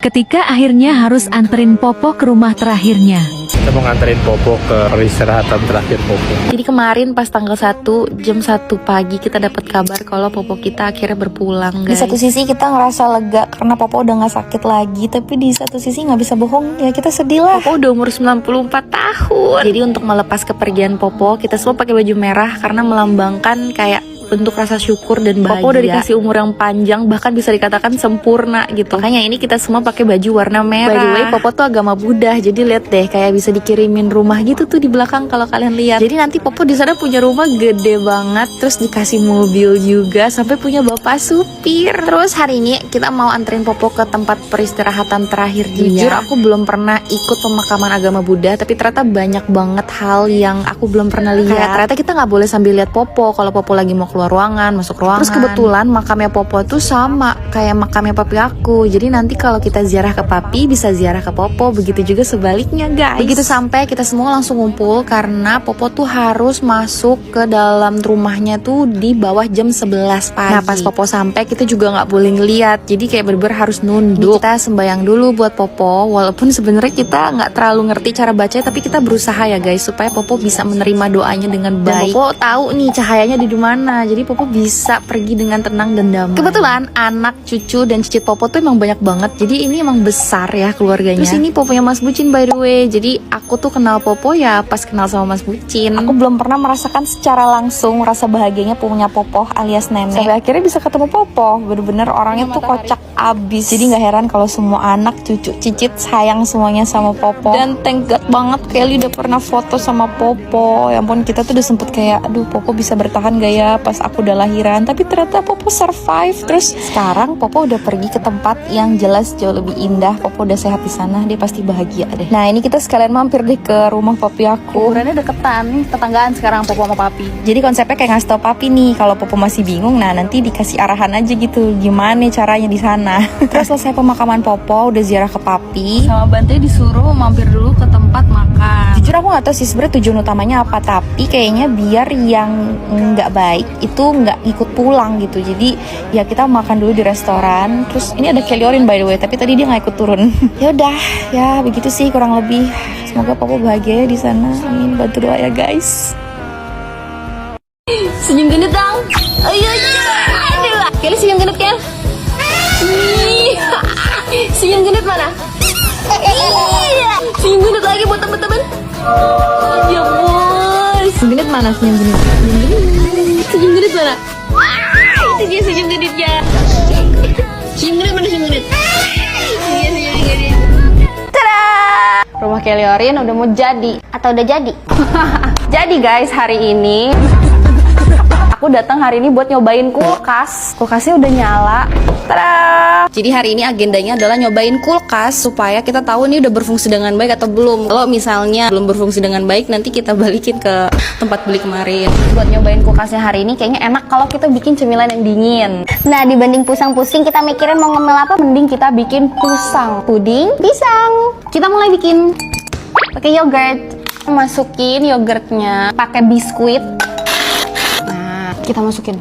Ketika akhirnya harus anterin Popo ke rumah terakhirnya. Kita mau nganterin Popo ke peristirahatan terakhir Popo. Jadi kemarin pas tanggal 1 jam 1 pagi kita dapat kabar kalau Popo kita akhirnya berpulang, guys. Di satu sisi kita ngerasa lega karena Popo udah gak sakit lagi, tapi di satu sisi gak bisa bohong, ya kita sedih lah. Popo udah umur 94 tahun. Jadi untuk melepas kepergian Popo, kita semua pakai baju merah karena melambangkan kayak bentuk rasa syukur dan bahagia. Popo udah dikasih umur yang panjang, bahkan bisa dikatakan sempurna gitu. Makanya ini kita semua pakai baju warna merah. By the way, Popo tuh agama Buddha, jadi lihat deh kayak bisa dikirimin rumah gitu tuh di belakang kalau kalian lihat. Jadi nanti Popo di sana punya rumah gede banget, terus dikasih mobil juga, sampai punya bapak supir. Terus hari ini kita mau anterin Popo ke tempat peristirahatan terakhir dia. Jujur aku belum pernah ikut pemakaman agama Buddha, tapi ternyata banyak banget hal yang aku belum pernah lihat. Kayak ternyata kita nggak boleh sambil lihat Popo kalau Popo lagi mau keluar ruangan, masuk ruangan. Terus kebetulan makamnya Popo tuh sama kayak makamnya papi aku. Jadi nanti kalau kita ziarah ke papi bisa ziarah ke Popo, begitu juga sebaliknya, guys. Begitu sampai kita semua langsung ngumpul karena Popo tuh harus masuk ke dalam rumahnya tuh di bawah jam 11 pagi. Nah pas Popo sampai kita juga nggak boleh ngeliat, jadi kayak bener-bener harus nunduk. Kita sembayang dulu buat Popo, walaupun sebenarnya kita nggak terlalu ngerti cara baca, tapi kita berusaha ya guys supaya Popo bisa menerima doanya dengan baik. Dan Popo tahu nih cahayanya di mana, jadi Popo bisa pergi dengan tenang dan damai. Kebetulan anak, cucu, dan cicit Popo tuh emang banyak banget, jadi ini emang besar ya keluarganya. Terus ini Poponya Mas Bucin by the way, jadi aku tuh kenal Popo ya pas kenal sama Mas Bucin. Aku belum pernah merasakan secara langsung rasa bahagianya punya Popo alias nenek. Sampai akhirnya bisa ketemu Popo, bener-bener orangnya tuh kocak abis. Jadi gak heran kalau semua anak, cucu, cicit sayang semuanya sama Popo. Dan thank God banget Kelly udah pernah foto sama Popo. Ya ampun, kita tuh udah sempet kayak, aduh Popo bisa bertahan gak ya pas aku udah lahiran. Tapi ternyata Popo survive. Terus sekarang Popo udah pergi ke tempat yang jelas jauh lebih indah. Popo udah sehat di sana, dia pasti bahagia deh. Nah ini kita sekalian mampir deh ke rumah papi aku. Kuburannya deketan nih, tetanggaan sekarang Popo sama papi. Jadi konsepnya kayak ngasih tau papi nih, kalau Popo masih bingung, nah nanti dikasih arahan aja gitu, gimana caranya di sana. Terus selesai pemakaman Popo, udah ziarah ke papi. Sama Bante disuruh mampir dulu ke tempat makan. Jujur aku nggak tahu sih sebenarnya tujuan utamanya apa, tapi kayaknya biar yang nggak baik itu nggak ikut pulang gitu. Jadi ya kita makan dulu di restoran. Terus ini ada Keliorin by the way, tapi tadi dia nggak ikut turun. Ya udah, ya begitu sih kurang lebih. Semoga Popo bahagia ya di sana. Amin, bantu doa ya guys. Senyum gendut dong. Ayo, aduh. Kelly senyum gendut Kel. Senyum gendut mana? Iya. Senyum gendut lagi buat temen-temen. Ya bos. Senyum gendut mana? Senyum gendut. Senyum gendut mana? Itu dia senyum gendutnya. Senyum gendut mana senyum gendut? Iya senyum gendut. Tada! Rumah Keliorin udah mau jadi atau udah jadi? Jadi guys, hari ini aku datang hari ini buat nyobain kulkas. Kulkasnya udah nyala. Tada! Jadi hari ini agendanya adalah nyobain kulkas supaya kita tahu ini udah berfungsi dengan baik atau belum. Kalau misalnya belum berfungsi dengan baik, nanti kita balikin ke tempat beli kemarin. Buat nyobain kulkasnya hari ini kayaknya enak kalau kita bikin cemilan yang dingin. Nah, dibanding pusang-pusing kita mikirin mau ngemil apa, mending kita bikin pusang. Puding pisang. Kita mulai bikin pakai yogurt. Masukin yogurtnya, pakai biskuit. Nah, kita masukin.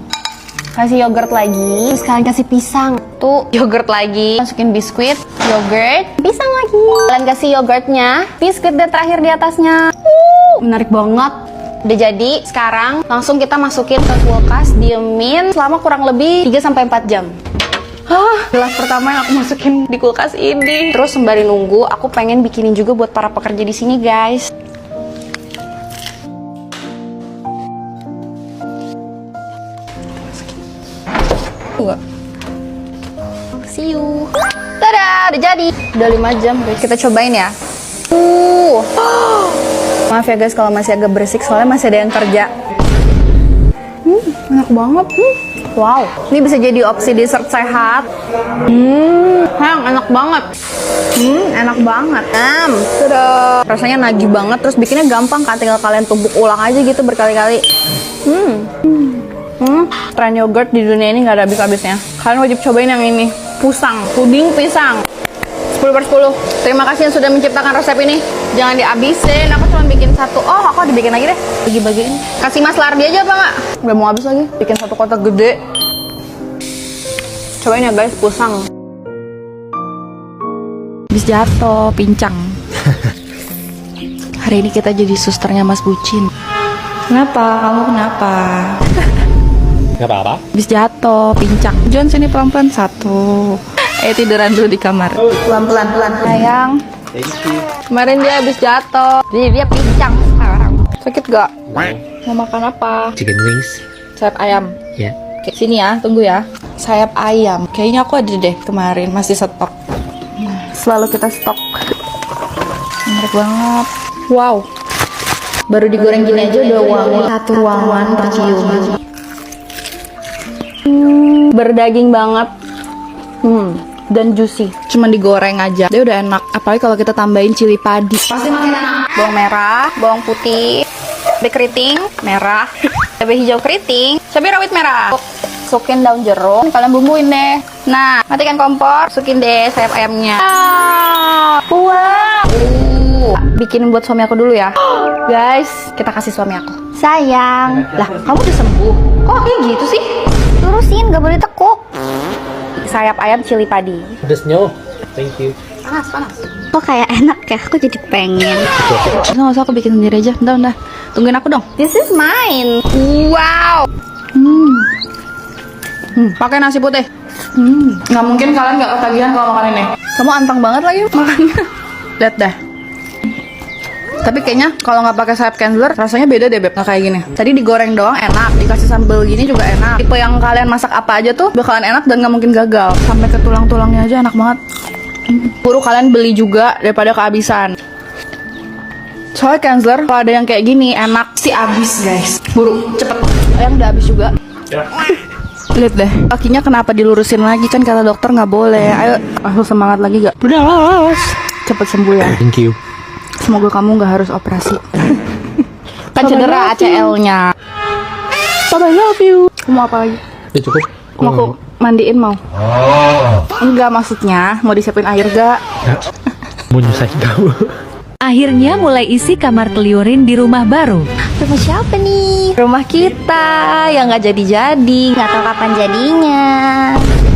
Kasih yogurt lagi, terus kalian kasih pisang. Tuh, yogurt lagi, masukin biskuit, yogurt, pisang lagi. Kalian kasih yogurtnya, biskuit dan terakhir di atasnya. Menarik banget. Udah jadi, sekarang langsung kita masukin ke kulkas, diemin selama kurang lebih 3-4 jam. Gelas pertama yang aku masukin di kulkas ini. Terus sembari nunggu, aku pengen bikinin juga buat para pekerja di sini, guys. See you. Tada, udah jadi. Udah 5 jam, guys. Kita cobain ya. Maaf ya guys kalau masih agak berisik, soalnya masih ada yang kerja. Enak banget. Wow, ini bisa jadi opsi dessert sehat. Enak banget. Enak banget. Tada. Rasanya nagih banget, terus bikinnya gampang kan, tinggal kalian tumbuk ulang aja gitu berkali-kali. Tren yogurt di dunia ini nggak ada habis-habisnya. Kalian wajib cobain yang ini, pusang, puding pisang. 10/10. Terima kasih yang sudah menciptakan resep ini. Jangan dihabisin, aku cuma bikin satu. Oh, aku dibikin lagi deh. Bagi-bagiin. Kasih Mas Lardi aja apa nggak? Udah mau habis lagi. Bikin satu kotak gede. Cobain ya guys, pusang. Habis jatuh, pincang. Hari ini kita jadi susternya Mas Bucin. Kenapa? Kamu kenapa? Nggak apa-apa. Habis jatuh, pincang. John sini pelan-pelan satu. Tiduran dulu di kamar. Pelan-pelan sayang. Kemarin dia habis jatuh. Dia pincang sekarang. Sakit gak? Mau makan apa? Chicken wings. Sayap ayam. Ya. Oke, sini ya, tunggu ya. Sayap ayam. Kayaknya aku ada deh kemarin, masih stok. Selalu kita stok. Menarik banget. Wow. Baru digoreng gini aja udah wangi. Satu ruangan tercium. Berdaging banget. Dan juicy. Cuman digoreng aja. Dia udah enak. Apalagi kalau kita tambahin cili padi. Pasti makin enak. Bawang merah, bawang putih, cabai keriting merah, cabai hijau keriting, cabai rawit merah. Masukin daun jeruk, kalian bumbuin deh. Nah, matikan kompor, masukin deh sayap ayamnya. Wow. Bikin buat suami aku dulu ya. Guys, kita kasih suami aku. Sayang. Lah, kamu udah sembuh. Kok kayak gitu sih? Lurusin, gak boleh tekuk. Sayap ayam cili padi. Pedasnya. Thank you. Panas. Kok kayak enak ya, aku jadi pengen. Nggak usah, aku bikin sendiri aja. Udah. Tungguin aku dong. This is mine. Wow. Pakai nasi putih. Nggak mungkin kalian nggak ketagihan kalau makan ini. Kamu anteng banget lagi makannya. Lihat dah. Tapi kayaknya kalau nggak pakai sayap candler rasanya beda deh beb, nggak kayak gini. Tadi digoreng doang enak, dikasih sambal gini juga enak. Tipe yang kalian masak apa aja tuh bakalan enak dan nggak mungkin gagal. Sampai ke tulang-tulangnya aja enak banget. Buru kalian beli juga daripada kehabisan. Soalnya candler kalau ada yang kayak gini enak sih habis guys. Buru cepet. Ayam udah habis juga. Lihat deh, kakinya kenapa dilurusin lagi, kan kata dokter nggak boleh. Ayo, langsung semangat lagi gak? Udah, cepet sembuh ya. Thank you. Semoga kamu nggak harus operasi. Kan cedera ACL-nya. Bye, I love you. Kamu apa lagi? Ya cukup. Mau aku mandiin mau? Enggak, maksudnya mau disiapin air gak? Ya. Mau nyusahin kamu. Akhirnya mulai isi kamar Keliorin di rumah baru. Rumah siapa nih? Rumah kita yang nggak jadi-jadi. Gak tahu kapan jadinya.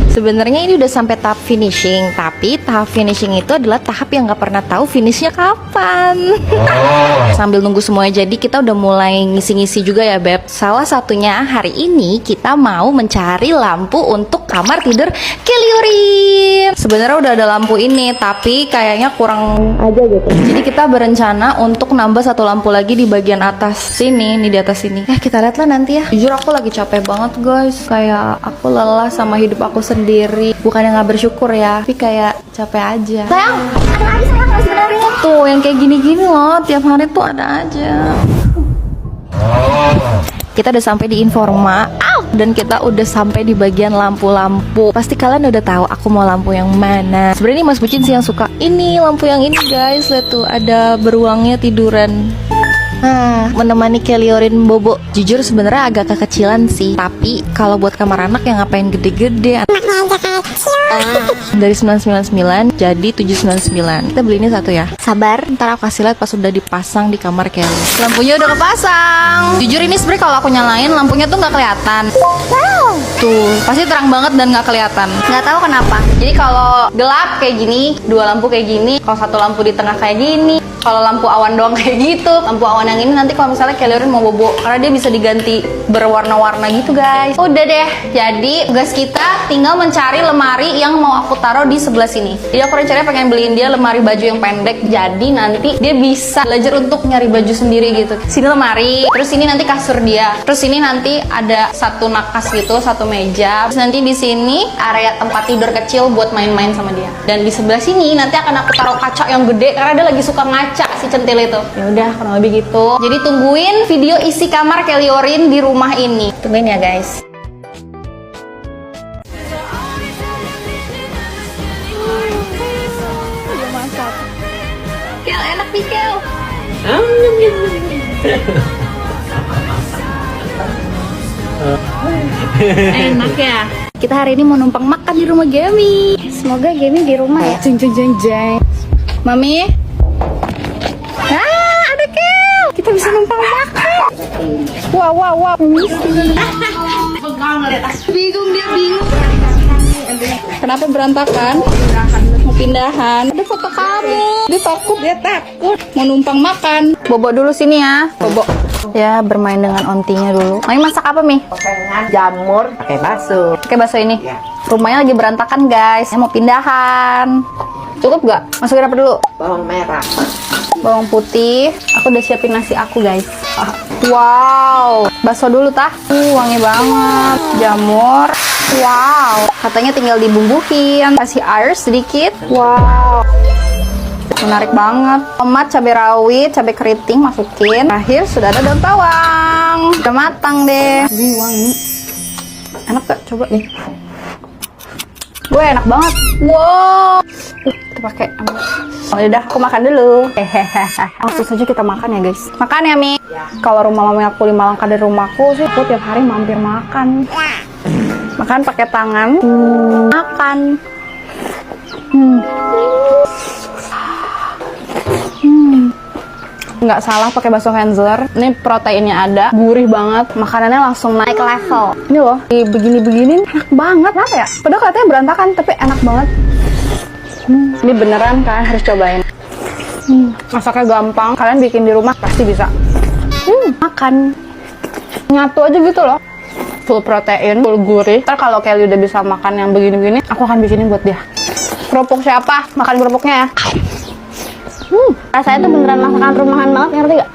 Sebenarnya ini udah sampai tahap finishing, tapi tahap finishing itu adalah tahap yang nggak pernah tahu finishnya kapan. Sambil nunggu semuanya jadi, kita udah mulai ngisi-ngisi juga ya beb. Salah satunya hari ini kita mau mencari lampu untuk kamar tidur Keliorin. Sebenarnya udah ada lampu ini, tapi kayaknya kurang aja gitu. Jadi kita berencana untuk nambah satu lampu lagi di bagian atas sini, nih di atas sini. Kita lihat lah nanti ya. Jujur aku lagi capek banget guys. Kayak aku lelah sama hidup aku sendiri. Bukannya nggak bersyukur ya, tapi kayak capek aja. Sayang, ada lagi sayang sebenarnya. Tuh yang kayak gini-gini loh, tiap hari tuh ada aja. Kita udah sampai di Informa. Dan kita udah sampai di bagian lampu-lampu. Pasti kalian udah tahu aku mau lampu yang mana. Sebenarnya Mas Bucin sih yang suka ini lampu yang ini guys. Lihat tuh ada beruangnya tiduran. Menemani Keliorin bobo. Jujur sebenarnya agak kekecilan sih. Tapi kalau buat kamar anak yang ngapain gede-gede. Dari 999 jadi 799. Kita beli ini satu ya. Sabar. Ntar aku kasih lihat pas udah dipasang di kamar Kelly. Lampunya udah kepasang. Jujur ini sebenarnya kalau aku nyalain lampunya tuh nggak kelihatan. Wow. Tuh pasti terang banget dan nggak kelihatan. Nggak tahu kenapa. Jadi kalau gelap kayak gini, dua lampu kayak gini. Kalau satu lampu di tengah kayak gini. Kalau lampu awan doang kayak gitu. Lampu awan yang ini nanti kalau misalnya Keliorin mau bobo, karena dia bisa diganti berwarna-warna gitu guys. Udah deh. Jadi tugas kita tinggal mencari lemari yang mau aku taruh di sebelah sini. Jadi aku rencananya pengen beliin dia lemari baju yang pendek. Jadi nanti dia bisa belajar untuk nyari baju sendiri gitu. Sini lemari, terus ini nanti kasur dia. Terus ini nanti ada satu nakas gitu, satu meja. Terus nanti di sini area tempat tidur kecil buat main-main sama dia. Dan di sebelah sini nanti akan aku taruh kaca yang gede karena dia lagi suka ngaca si centil itu. Ya udah, kurang lebih gitu. Jadi tungguin video isi kamar Keliorin di rumah ini. Tungguin ya guys. Kel, enak nih Kel. Enak ya. Kita hari ini mau numpang makan di rumah Gemi. Semoga Gemi di rumah ya. Jeng jeng jeng jeng. Mami. Ada Kel. Kita bisa numpang makan. Wow. Bingung dia bingung. Kenapa berantakan? Mau pindahan. Ada foto kamu. Dia takut. Mau numpang makan. Bobo dulu sini ya. Bobo. Ya, bermain dengan ontinya dulu. Mami masak apa, Mi? Jamur pakai bakso. Pakai bakso ini. Ya. Rumahnya lagi berantakan, guys. Saya mau pindahan. Cukup gak? Masukin apa dulu? Bawang merah. Bawang putih. Aku udah siapin nasi aku, guys. Wow. Bakso dulu, tah. Wangi banget. Jamur. Wow. Katanya tinggal dibumbuhin. Kasih air sedikit. Wow. Menarik banget. Tomat, cabai rawit, cabai keriting masukin. Terakhir sudah ada daun bawang. Udah matang deh. Wangi. Enak gak? Coba nih. Gue enak banget. Wow. Kita pakai. Oh, udah, aku makan dulu. Langsung saja kita makan ya, guys. Makan ya, Mi. Kalau rumah mami aku 5 langkah dari rumahku sih, aku tiap hari mampir makan. Makan pakai tangan. Makan. Nggak salah pakai bakso Hensler. Ini proteinnya ada, gurih banget, makanannya langsung naik level. Ini loh, begini-begini enak banget. Kenapa ya? Padahal katanya berantakan, tapi enak banget. Ini beneran, kalian harus cobain. Masaknya gampang, kalian bikin di rumah pasti bisa. Makan nyatu aja gitu loh. Full protein, full gurih. Ntar kalau Kelly udah bisa makan yang begini-begini, aku akan bikinin buat dia. Kerupuk siapa? Makan kerupuknya ya. Rasanya tuh beneran masakan rumahan banget, ngerti gak?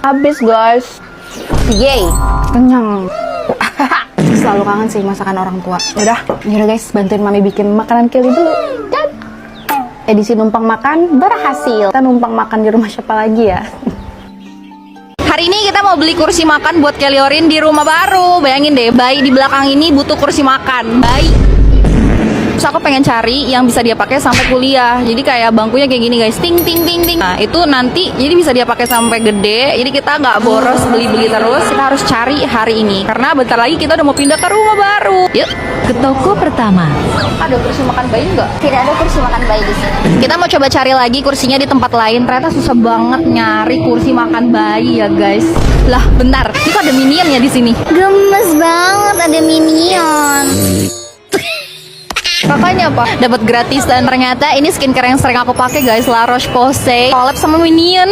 Habis, guys. Yeay, kenyang. Selalu kangen sih masakan orang tua. Yaudah guys, bantuin mami bikin makanan Kelly dulu. Dan edisi numpang makan berhasil. Kita numpang makan di rumah siapa lagi ya? Hari ini kita mau beli kursi makan buat Kelly Orin di rumah baru. Bayangin deh, bayi di belakang ini butuh kursi makan. Bayi. Terus aku pengen cari yang bisa dia pakai sampai kuliah. Jadi kayak bangkunya kayak gini, guys. Ting ting ting ting. Nah, itu nanti jadi bisa dia pakai sampai gede. Jadi kita nggak boros beli-beli terus. Kita harus cari hari ini karena bentar lagi kita udah mau pindah ke rumah baru. Yuk, Ke toko pertama. ada kursi makan bayi nggak? Tidak ada kursi makan bayi di sini. Kita mau coba cari lagi kursinya di tempat lain. Ternyata susah banget nyari kursi makan bayi ya, guys. Lah, bentar. Itu ada minion ya di sini. Gemes banget ada minion. Kakaknya apa? Dapat gratis dan ternyata ini skincare yang sering aku pakai, guys. La Roche-Posay collab sama Minion.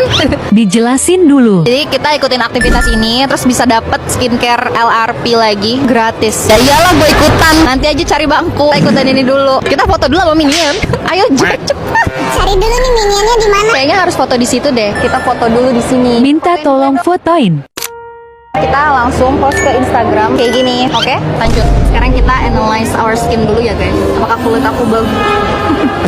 Dijelasin dulu. Jadi kita ikutin aktivitas ini terus bisa dapat skincare LRP lagi gratis. Ya iyalah gue ikutan. Nanti aja cari bangku. Kita ikutan ini dulu. Kita foto dulu sama Minion. Ayo cepat. Cari dulu nih minionnya di mana? Kayaknya harus foto di situ deh. Kita foto dulu di sini. Minta tolong fotoin. Kita langsung post ke Instagram kayak gini. Oke, lanjut. Sekarang kita analyze our skin dulu ya, guys. Apakah kulit aku bagus?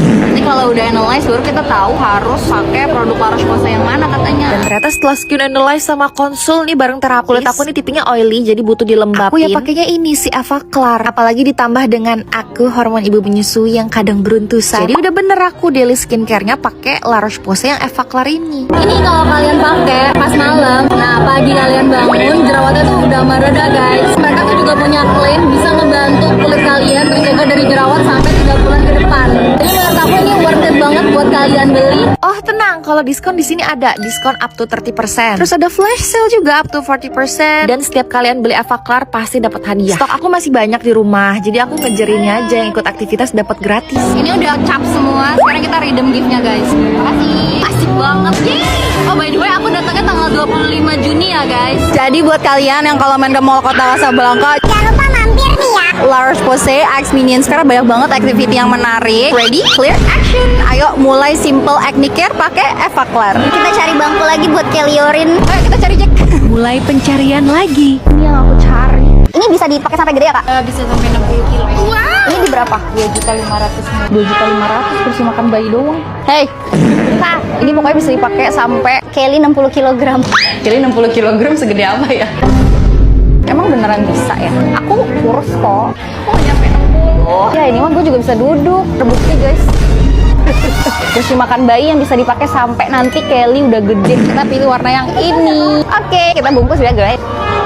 Nanti kalau udah analyze baru kita tahu harus pakai produk La Roche-Posay yang mana katanya. Dan ternyata setelah skin analyze sama konsul nih bareng terapis, kulit aku nih tipenya oily jadi butuh dilembapin. Aku ya pakainya ini si Avaclar. Apalagi ditambah dengan aku hormon ibu menyusui yang kadang beruntusan. Jadi udah bener aku daily skincare-nya pakai La Roche-Posay yang Avaclar ini. Ini kalau kalian pakai pas malam, nah pagi kalian bangun jerawatnya tuh udah mereda, guys. Mereka tuh juga punya klaim bisa ngebantu kulit kalian terjaga dari jerawat sampai 3 bulan ke depan. Jadi menurut aku ini worth it banget buat kalian beli. Oh tenang, kalau diskon di sini ada diskon up to 30%. Terus ada flash sale juga up to 40%. Dan setiap kalian beli Avaclar pasti dapat hadiah. Stok aku masih banyak di rumah, jadi aku ngejerinnya aja yang ikut aktivitas dapat gratis. Ini udah cap semua. Sekarang kita redeem gift-nya, guys. Makasih. Asik banget. Yeay. Oh by the way, aku datangnya tanggal 25 Juni ya, guys. Jadi buat kalian yang kalau main ke mall Kota Casablanca, Jangan lupa mampir nih ya. La Roche-Posay X Minion sekarang banyak banget activity yang menarik. Ready, clear, action. Ayo mulai simple acne care pakai Avaclar. Kita cari bangku lagi buat Kelly Orin. Ayo kita cari Jack. Mulai pencarian lagi. Ini yang aku cari. Ini bisa dipakai sampai gede ya, Kak? Bisa sampai 60 kilo. Ini di berapa? 2.500.000. 2.500.000 kursi makan bayi doang. Hey, ini pokoknya bisa dipakai sampai Kelly 60 kg. Kelly 60 kg segede apa ya? Emang beneran bisa ya? Aku kurus kok. Aku gak nyampe 60. Ya ini mah gue juga bisa duduk. Terbukti, guys. Kursi makan bayi yang bisa dipakai sampai nanti Kelly udah gede. Kita pilih warna yang ini. Oke, kita bungkus ya, guys.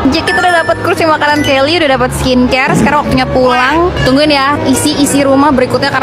Jadi kita udah dapat kursi makanan Kelly, udah dapat skincare. Sekarang waktunya pulang. Tungguin ya isi rumah berikutnya karena